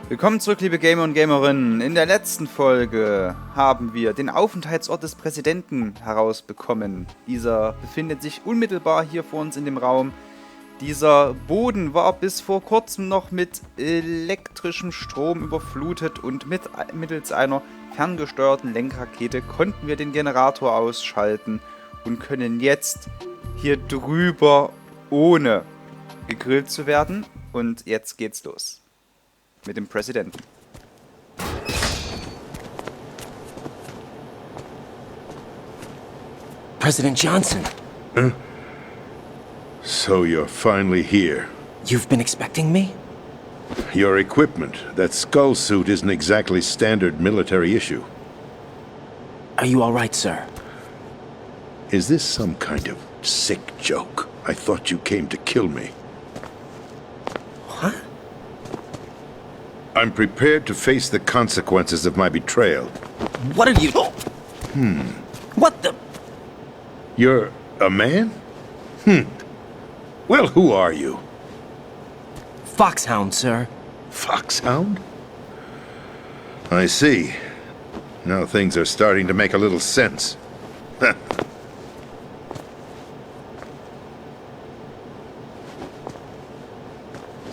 Willkommen zurück, liebe Gamer und Gamerinnen. In der letzten Folge haben wir den Aufenthaltsort des Präsidenten herausbekommen. Dieser befindet sich unmittelbar hier vor uns in dem Raum. Dieser Boden war bis vor kurzem noch mit elektrischem Strom überflutet und mittels einer ferngesteuerten Lenkrakete konnten wir den Generator ausschalten und können jetzt hier drüber, ohne gegrillt zu werden. Und jetzt geht's los. Mit dem Präsidenten. President Johnson. So you're finally here. You've been expecting me? Your equipment, that skull suit isn't exactly standard military issue. Are you all right, sir? Is this some kind of sick joke? I thought you came to kill me. What? I'm prepared to face the consequences of my betrayal. What are you... What the... You're a man? Well, who are you? Foxhound, sir. Foxhound? I see. Now things are starting to make a little sense.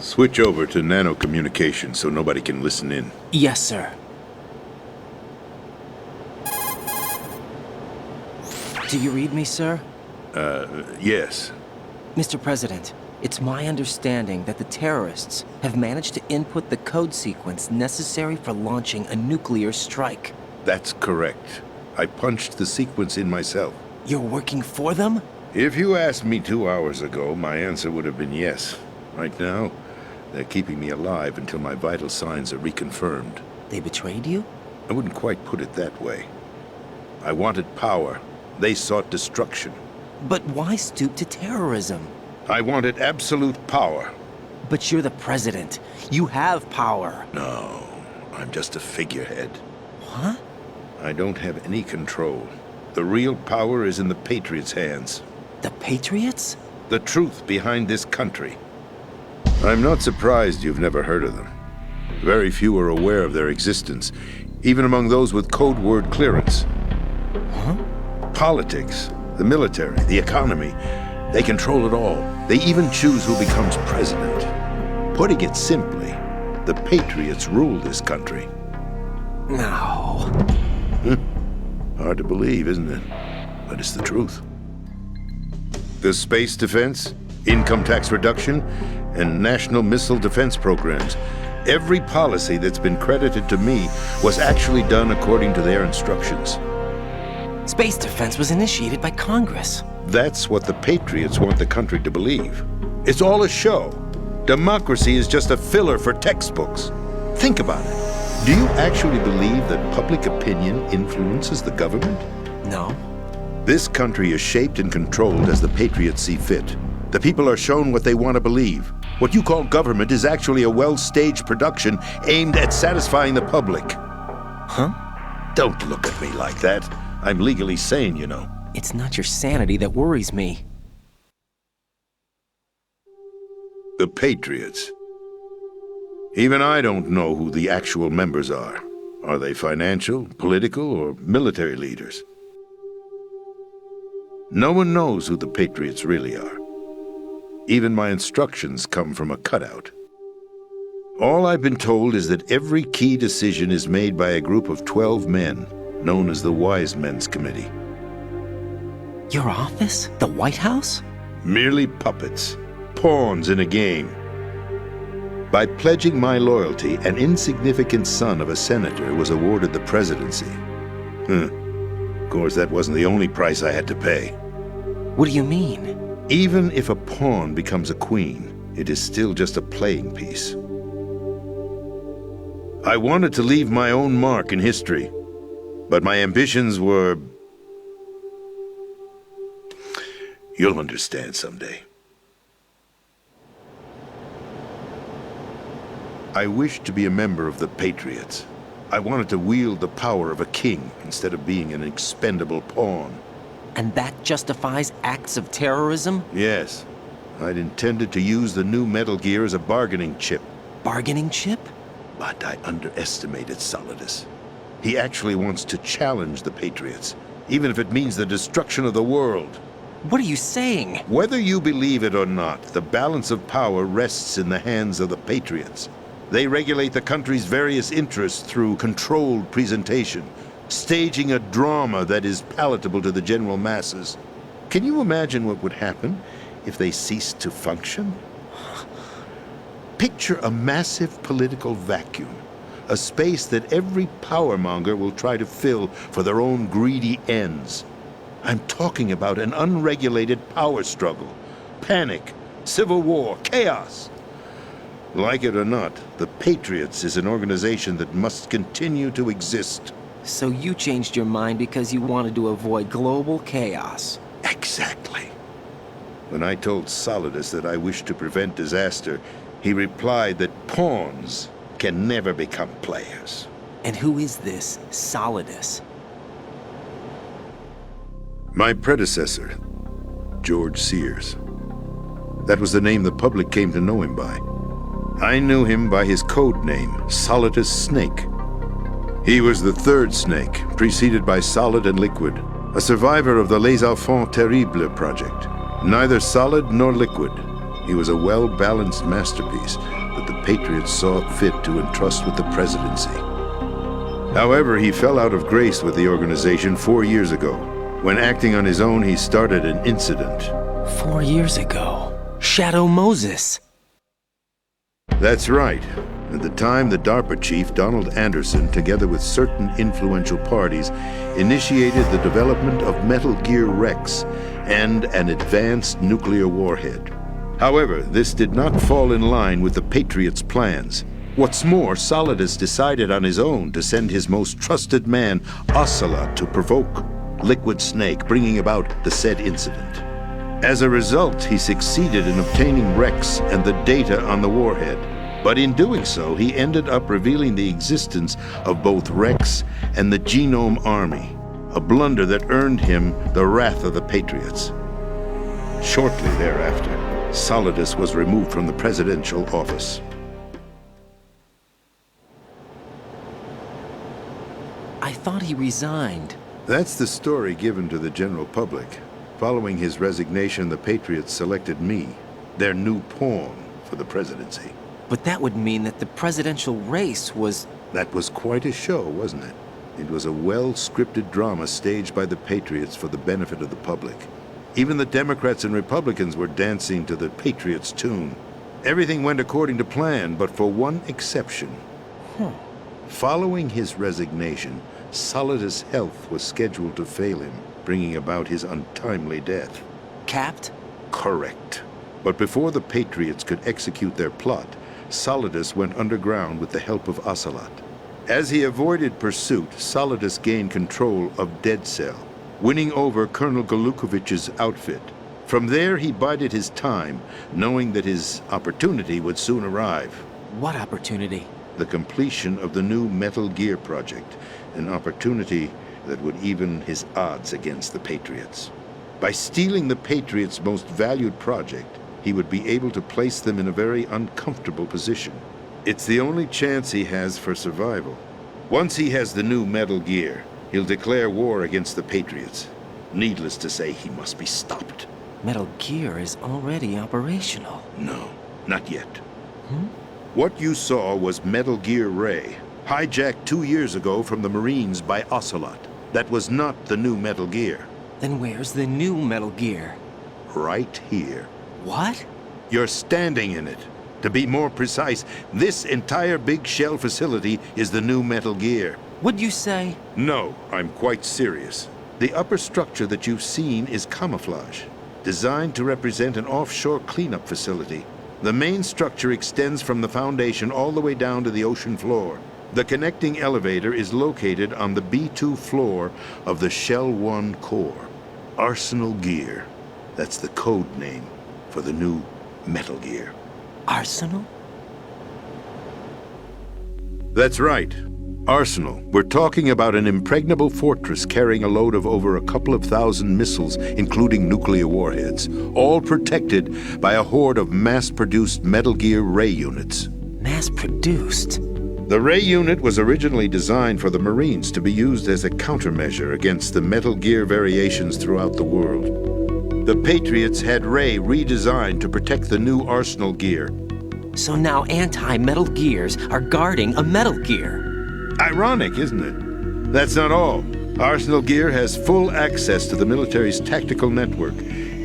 Switch over to nano-communication so nobody can listen in. Yes, sir. Do you read me, sir? Yes. Mr. President, it's my understanding that the terrorists have managed to input the code sequence necessary for launching a nuclear strike. That's correct. I punched the sequence in myself. You're working for them? If you asked me 2 hours ago, my answer would have been yes. Right now, they're keeping me alive until my vital signs are reconfirmed. They betrayed you? I wouldn't quite put it that way. I wanted power. They sought destruction. But why stoop to terrorism? I wanted absolute power. But you're the president. You have power. No, I'm just a figurehead. What? I don't have any control. The real power is in the Patriots' hands. The Patriots? The truth behind this country. I'm not surprised you've never heard of them. Very few are aware of their existence, even among those with code word clearance. Huh? Politics, the military, the economy, they control it all. They even choose who becomes president. Putting it simply, the Patriots rule this country. No. Hard to believe, isn't it? But it's the truth. The space defense, income tax reduction, and national missile defense programs. Every policy that's been credited to me was actually done according to their instructions. Space defense was initiated by Congress. That's what the Patriots want the country to believe. It's all a show. Democracy is just a filler for textbooks. Think about it. Do you actually believe that public opinion influences the government? No. This country is shaped and controlled as the Patriots see fit. The people are shown what they want to believe. What you call government is actually a well-staged production aimed at satisfying the public. Huh? Don't look at me like that. I'm legally sane, you know. It's not your sanity that worries me. The Patriots. Even I don't know who the actual members are. Are they financial, political, or military leaders? No one knows who the Patriots really are. Even my instructions come from a cutout. All I've been told is that every key decision is made by a group of 12 men, known as the Wise Men's Committee. Your office? The White House? Merely puppets, pawns in a game. By pledging my loyalty, an insignificant son of a senator was awarded the presidency. Of course, that wasn't the only price I had to pay. What do you mean? Even if a pawn becomes a queen, it is still just a playing piece. I wanted to leave my own mark in history, but my ambitions were... You'll understand someday. I wished to be a member of the Patriots. I wanted to wield the power of a king instead of being an expendable pawn. And that justifies acts of terrorism? Yes. I'd intended to use the new Metal Gear as a bargaining chip. Bargaining chip? But I underestimated Solidus. He actually wants to challenge the Patriots, even if it means the destruction of the world. What are you saying? Whether you believe it or not, the balance of power rests in the hands of the Patriots. They regulate the country's various interests through controlled presentation, staging a drama that is palatable to the general masses. Can you imagine what would happen if they ceased to function? Picture a massive political vacuum, a space that every powermonger will try to fill for their own greedy ends. I'm talking about an unregulated power struggle, panic, civil war, chaos. Like it or not, the Patriots is an organization that must continue to exist. So you changed your mind because you wanted to avoid global chaos. Exactly. When I told Solidus that I wished to prevent disaster, he replied that pawns can never become players. And who is this Solidus? My predecessor, George Sears. That was the name the public came to know him by. I knew him by his code name, Solidus Snake. He was the third snake, preceded by Solid and Liquid, a survivor of the Les Enfants Terribles project. Neither solid nor liquid, he was a well-balanced masterpiece that the Patriots saw fit to entrust with the presidency. However, he fell out of grace with the organization 4 years ago. When acting on his own, he started an incident. 4 years ago. Shadow Moses. That's right. At the time, the DARPA chief, Donald Anderson, together with certain influential parties, initiated the development of Metal Gear Rex and an advanced nuclear warhead. However, this did not fall in line with the Patriots' plans. What's more, Solidus decided on his own to send his most trusted man, Ocelot, to provoke Liquid Snake, bringing about the said incident. As a result, he succeeded in obtaining Rex and the data on the warhead. But in doing so, he ended up revealing the existence of both Rex and the Genome Army, a blunder that earned him the wrath of the Patriots. Shortly thereafter, Solidus was removed from the presidential office. I thought he resigned. That's the story given to the general public. Following his resignation, the Patriots selected me, their new pawn, for the presidency. But that would mean that the presidential race was... That was quite a show, wasn't it? It was a well-scripted drama staged by the Patriots for the benefit of the public. Even the Democrats and Republicans were dancing to the Patriots' tune. Everything went according to plan, but for one exception. Following his resignation, Solidus' health was scheduled to fail him, bringing about his untimely death. Capped? Correct. But before the Patriots could execute their plot, Solidus went underground with the help of Ocelot. As he avoided pursuit, Solidus gained control of Dead Cell, winning over Colonel Golukovich's outfit. From there, he bided his time, knowing that his opportunity would soon arrive. What opportunity? The completion of the new Metal Gear project, an opportunity that would even his odds against the Patriots. By stealing the Patriots' most valued project, he would be able to place them in a very uncomfortable position. It's the only chance he has for survival. Once he has the new Metal Gear, he'll declare war against the Patriots. Needless to say, he must be stopped. Metal Gear is already operational. No, not yet. What you saw was Metal Gear Ray, hijacked 2 years ago from the Marines by Ocelot. That was not the new Metal Gear. Then where's the new Metal Gear? Right here. What? You're standing in it. To be more precise, this entire big shell facility is the new Metal Gear. What'd you say? No, I'm quite serious. The upper structure that you've seen is camouflage, designed to represent an offshore cleanup facility. The main structure extends from the foundation all the way down to the ocean floor. The connecting elevator is located on the B2 floor of the Shell 1 core. Arsenal Gear. That's the code name for the new Metal Gear. Arsenal? That's right. Arsenal. We're talking about an impregnable fortress carrying a load of over a couple of thousand missiles, including nuclear warheads, all protected by a horde of mass-produced Metal Gear Ray units. Mass-produced? The Ray unit was originally designed for the Marines to be used as a countermeasure against the Metal Gear variations throughout the world. The Patriots had Ray redesigned to protect the new Arsenal gear. So now anti-Metal Gears are guarding a Metal Gear. Ironic, isn't it? That's not all. Arsenal gear has full access to the military's tactical network,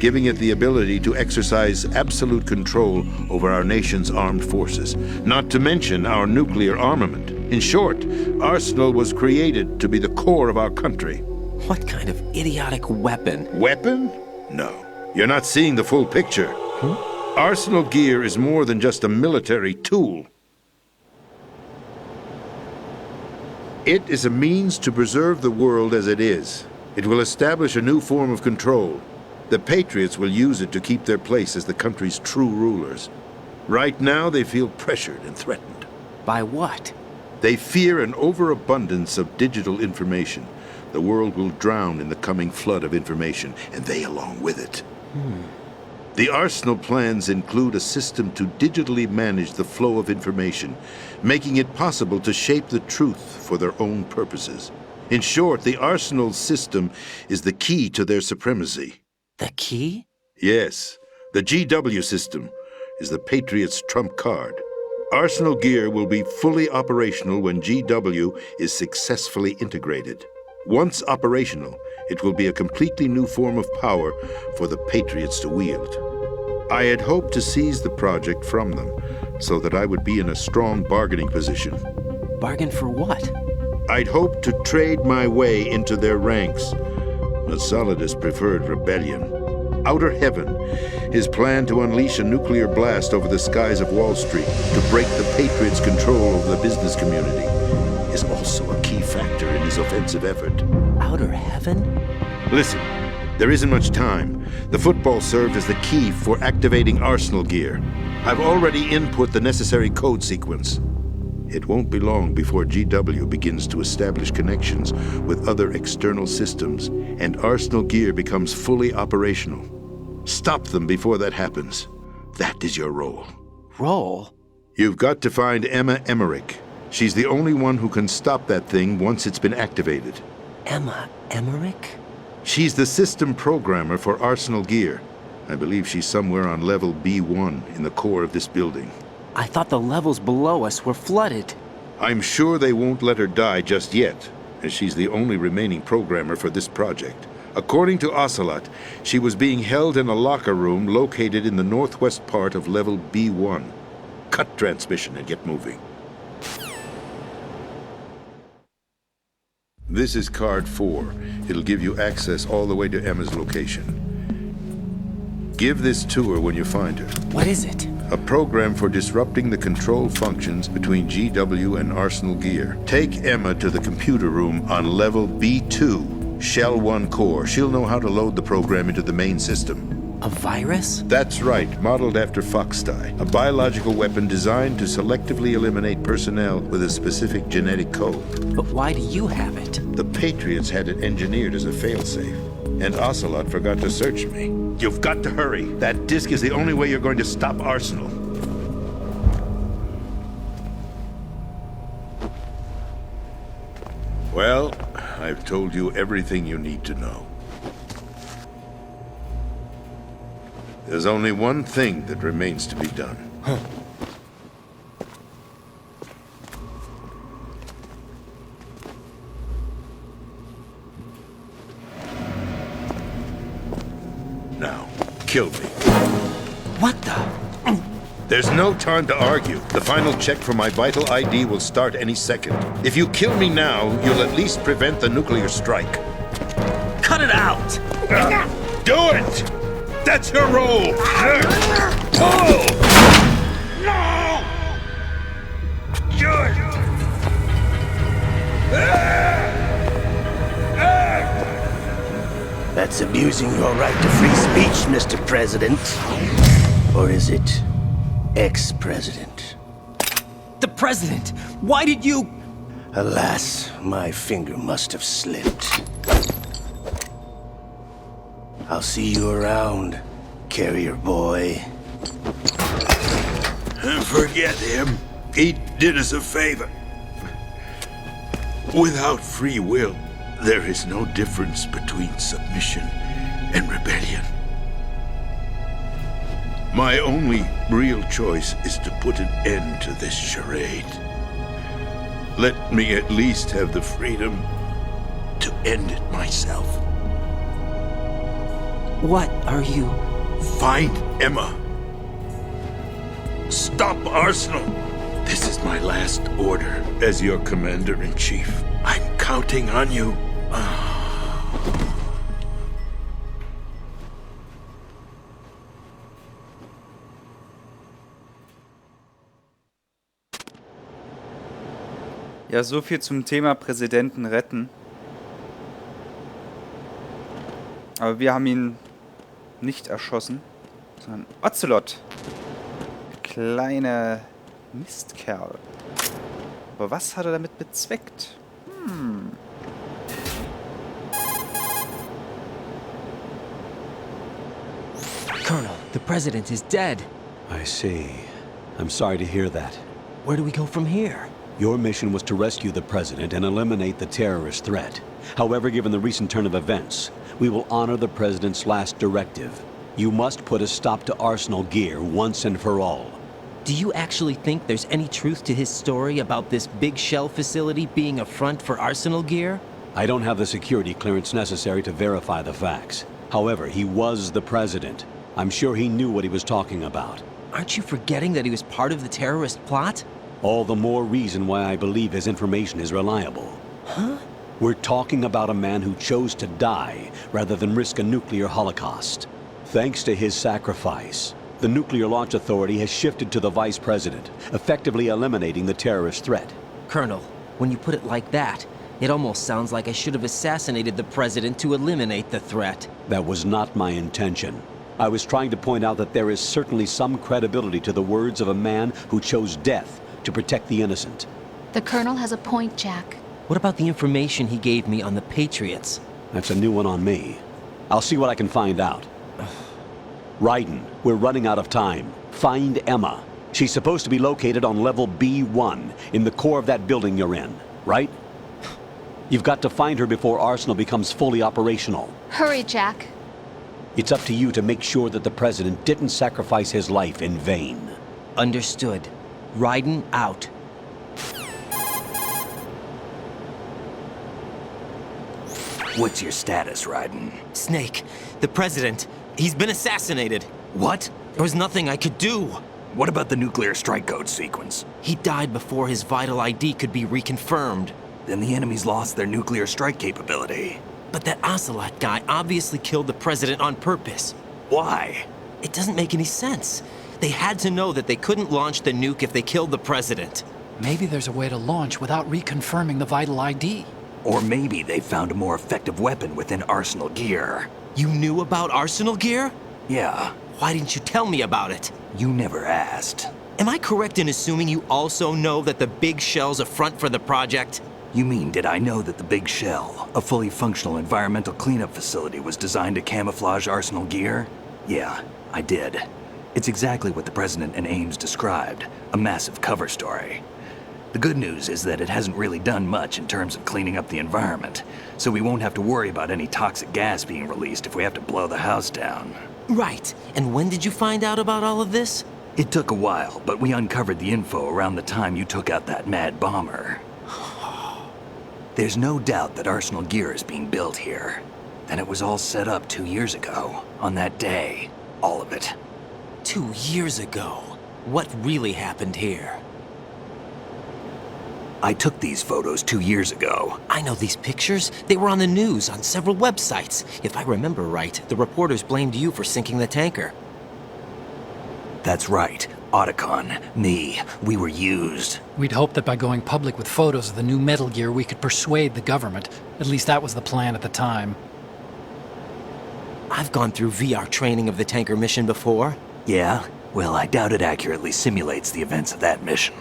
giving it the ability to exercise absolute control over our nation's armed forces, not to mention our nuclear armament. In short, Arsenal was created to be the core of our country. What kind of idiotic weapon? Weapon? No. You're not seeing the full picture. Arsenal gear is more than just a military tool. It is a means to preserve the world as it is. It will establish a new form of control. The Patriots will use it to keep their place as the country's true rulers. Right now, they feel pressured and threatened. By what? They fear an overabundance of digital information. The world will drown in the coming flood of information, and they along with it. The Arsenal plans include a system to digitally manage the flow of information, making it possible to shape the truth for their own purposes. In short, the Arsenal system is the key to their supremacy. The key? Yes, the GW system is the Patriots' trump card. Arsenal gear will be fully operational when GW is successfully integrated. Once operational, it will be a completely new form of power for the Patriots to wield. I had hoped to seize the project from them, so that I would be in a strong bargaining position. Bargain for what? I'd hoped to trade my way into their ranks. But Solidus preferred rebellion. Outer Heaven, his plan to unleash a nuclear blast over the skies of Wall Street to break the Patriots' control over the business community, is also a key factor in his offensive effort. Outer Heaven? Listen, there isn't much time. The football served as the key for activating Arsenal gear. I've already input the necessary code sequence. It won't be long before GW begins to establish connections with other external systems, and Arsenal gear becomes fully operational. Stop them before that happens. That is your role. Role? You've got to find Emma Emmerich. She's the only one who can stop that thing once it's been activated. Emma Emmerich? She's the system programmer for Arsenal gear. I believe she's somewhere on level B1 in the core of this building. I thought the levels below us were flooded. I'm sure they won't let her die just yet, as she's the only remaining programmer for this project. According to Ocelot, she was being held in a locker room located in the northwest part of level B1. Cut transmission and get moving. This is card 4. It'll give you access all the way to Emma's location. Give this to her when you find her. What is it? A program for disrupting the control functions between GW and Arsenal gear. Take Emma to the computer room on level B2, Shell 1 core. She'll know how to load the program into the main system. A virus? That's right, modeled after Foxdie, a biological weapon designed to selectively eliminate personnel with a specific genetic code. But why do you have it? The Patriots had it engineered as a failsafe, and Ocelot forgot to search me. You've got to hurry. That disk is the only way you're going to stop Arsenal. Well, I've told you everything you need to know. There's only one thing that remains to be done. Now, kill me. What the? There's no time to argue. The final check for my vital ID will start any second. If you kill me now, you'll at least prevent the nuclear strike. Cut it out! Do it! That's your role! Pull! No! Good! That's abusing your right to free speech, Mr. President. Or is it ex-president? The president! Why did you... Alas, my finger must have slipped. I'll see you around, carrier boy. Forget him. He did us a favor. Without free will, there is no difference between submission and rebellion. My only real choice is to put an end to this charade. Let me at least have the freedom to end it myself. What are you? Find Emma. Stop Arsenal. This is my last order as your commander-in-chief. I'm counting on you. Ja, so viel zum Thema Präsidenten retten. Aber wir haben ihn nicht erschossen, sondern Ocelot. Kleiner Mistkerl. Aber was hat er damit bezweckt? Colonel, the president is dead. I see. I'm sorry to hear that. Where do we go from here? Your mission was to rescue the president and eliminate the terrorist threat. However, given the recent turn of events, we will honor the president's last directive. You must put a stop to Arsenal Gear once and for all. Do you actually think there's any truth to his story about this big shell facility being a front for Arsenal Gear? I don't have the security clearance necessary to verify the facts. However, he was the president. I'm sure he knew what he was talking about. Aren't you forgetting that he was part of the terrorist plot? All the more reason why I believe his information is reliable. Huh? We're talking about a man who chose to die rather than risk a nuclear holocaust. Thanks to his sacrifice, the Nuclear Launch Authority has shifted to the vice president, effectively eliminating the terrorist threat. Colonel, when you put it like that, it almost sounds like I should have assassinated the president to eliminate the threat. That was not my intention. I was trying to point out that there is certainly some credibility to the words of a man who chose death to protect the innocent. The Colonel has a point, Jack. What about the information he gave me on the Patriots? That's a new one on me. I'll see what I can find out. Raiden, we're running out of time. Find Emma. She's supposed to be located on level B1, in the core of that building you're in, right? You've got to find her before Arsenal becomes fully operational. Hurry, Jack. It's up to you to make sure that the president didn't sacrifice his life in vain. Understood. Raiden out. What's your status, Raiden? Snake, the president, he's been assassinated. What? There was nothing I could do. What about the nuclear strike code sequence? He died before his vital ID could be reconfirmed. Then the enemy's lost their nuclear strike capability. But that Ocelot guy obviously killed the president on purpose. Why? It doesn't make any sense. They had to know that they couldn't launch the nuke if they killed the president. Maybe there's a way to launch without reconfirming the vital ID. Or maybe they found a more effective weapon within Arsenal Gear. You knew about Arsenal Gear? Yeah, Why didn't you tell me about it? you never asked. Am I correct in assuming you also know that the big shell's a front for the project? You mean, did I know that the Big Shell, a fully functional environmental cleanup facility, was designed to camouflage Arsenal Gear? Yeah, I did. It's exactly what the President and Ames described, a massive cover story. The good news is that it hasn't really done much in terms of cleaning up the environment, so we won't have to worry about any toxic gas being released if we have to blow the house down. Right. And when did you find out about all of this? It took a while, but we uncovered the info around the time you took out that mad bomber. There's no doubt that Arsenal Gear is being built here. And it was all set up 2 years ago, on that day. All of it. 2 years ago. What really happened here? I took these photos 2 years ago. I know these pictures. They were on the news, on several websites. If I remember right, the reporters blamed you for sinking the tanker. That's right. Otacon, me, we were used. We'd hoped that by going public with photos of the new Metal Gear, we could persuade the government. At least that was the plan at the time. I've gone through VR training of the tanker mission before. Yeah? Well, I doubt it accurately simulates the events of that mission.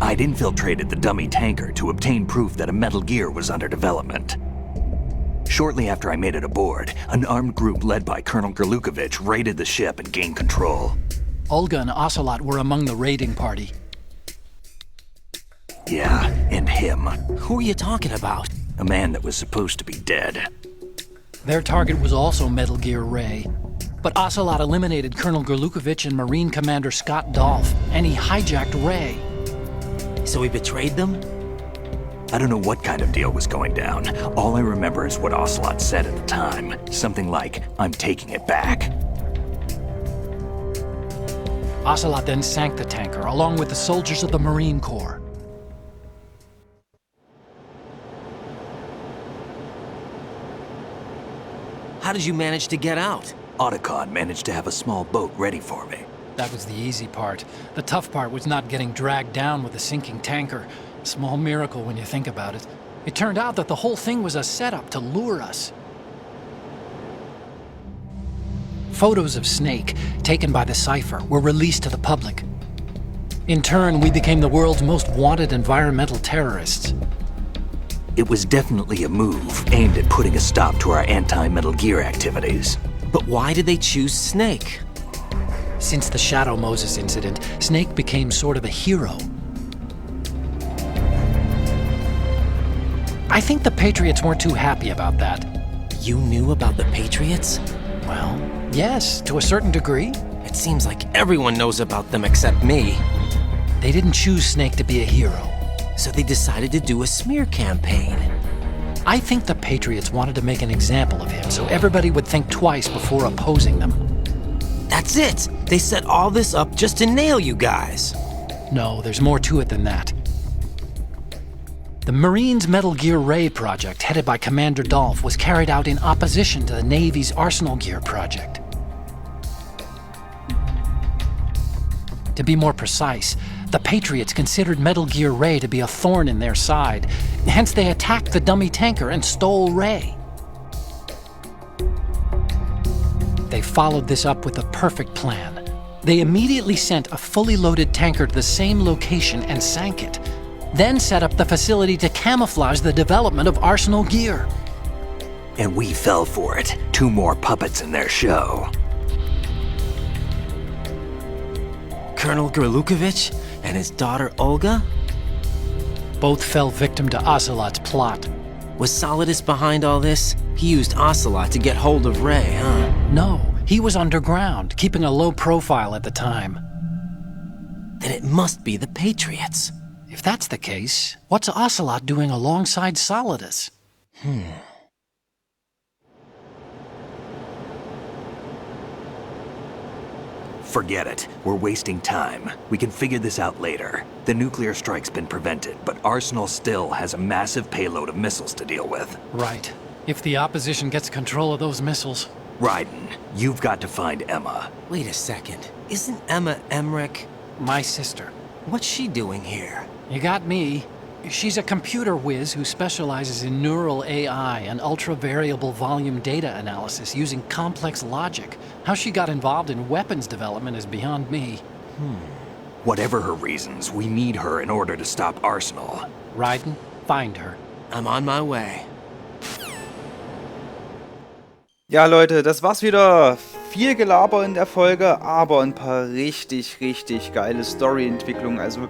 I'd infiltrated the dummy tanker to obtain proof that a Metal Gear was under development. Shortly after I made it aboard, an armed group led by Colonel Gerlukovich raided the ship and gained control. Olga and Ocelot were among the raiding party. Yeah, and him. Who are you talking about? A man that was supposed to be dead. Their target was also Metal Gear Ray. But Ocelot eliminated Colonel Gorlukovich and Marine Commander Scott Dolph, and he hijacked Ray. So he betrayed them? I don't know what kind of deal was going down. All I remember is what Ocelot said at the time. Something like, "I'm taking it back." Ocelot then sank the tanker, along with the soldiers of the Marine Corps. How did you manage to get out? Otacon managed to have a small boat ready for me. That was the easy part. The tough part was not getting dragged down with a sinking tanker. Small miracle when you think about it. It turned out that the whole thing was a setup to lure us. Photos of Snake, taken by the Cypher, were released to the public. In turn, we became the world's most wanted environmental terrorists. It was definitely a move aimed at putting a stop to our anti-Metal Gear activities. But why did they choose Snake? Since the Shadow Moses incident, Snake became sort of a hero. I think the Patriots weren't too happy about that. You knew about the Patriots? Well, yes, to a certain degree. It seems like everyone knows about them except me. They didn't choose Snake to be a hero. So they decided to do a smear campaign. I think the Patriots wanted to make an example of him so everybody would think twice before opposing them. That's it! They set all this up just to nail you guys. No, there's more to it than that. The Marines' Metal Gear Ray project, headed by Commander Dolph, was carried out in opposition to the Navy's Arsenal Gear project. To be more precise, the Patriots considered Metal Gear Ray to be a thorn in their side. Hence, they attacked the dummy tanker and stole Ray. They followed this up with a perfect plan. They immediately sent a fully loaded tanker to the same location and sank it. Then set up the facility to camouflage the development of Arsenal Gear. And we fell for it. 2 more puppets in their show. Colonel Gorlukovich and his daughter Olga? Both fell victim to Ocelot's plot. Was Solidus behind all this? He used Ocelot to get hold of Ray, huh? No, he was underground, keeping a low profile at the time. Then it must be the Patriots. If that's the case, what's Ocelot doing alongside Solidus? Forget it. We're wasting time. We can figure this out later. The nuclear strike's been prevented, but Arsenal still has a massive payload of missiles to deal with. Right. If the opposition gets control of those missiles. Raiden, you've got to find Emma. Wait a second. Isn't Emma Emmerich? My sister. What's she doing here? You got me. She's a computer whiz who specializes in neural AI and ultra-variable volume data analysis using complex logic. How she got involved in weapons development is beyond me. Whatever her reasons, we need her in order to stop Arsenal. Raiden, find her. I'm on my way. Ja, Leute, das war's wieder. Viel Gelaber in der Folge, aber ein paar richtig, richtig geile Storyentwicklungen. Also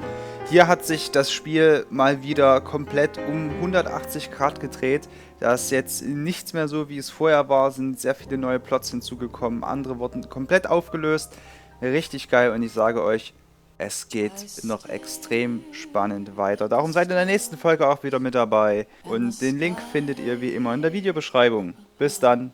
hier hat sich das Spiel mal wieder komplett um 180 Grad gedreht. Da ist jetzt nichts mehr so, wie es vorher war. Sind sehr viele neue Plots hinzugekommen. Andere wurden komplett aufgelöst. Richtig geil und ich sage euch, es geht noch extrem spannend weiter. Darum seid in der nächsten Folge auch wieder mit dabei. Und den Link findet ihr wie immer in der Videobeschreibung. Bis dann.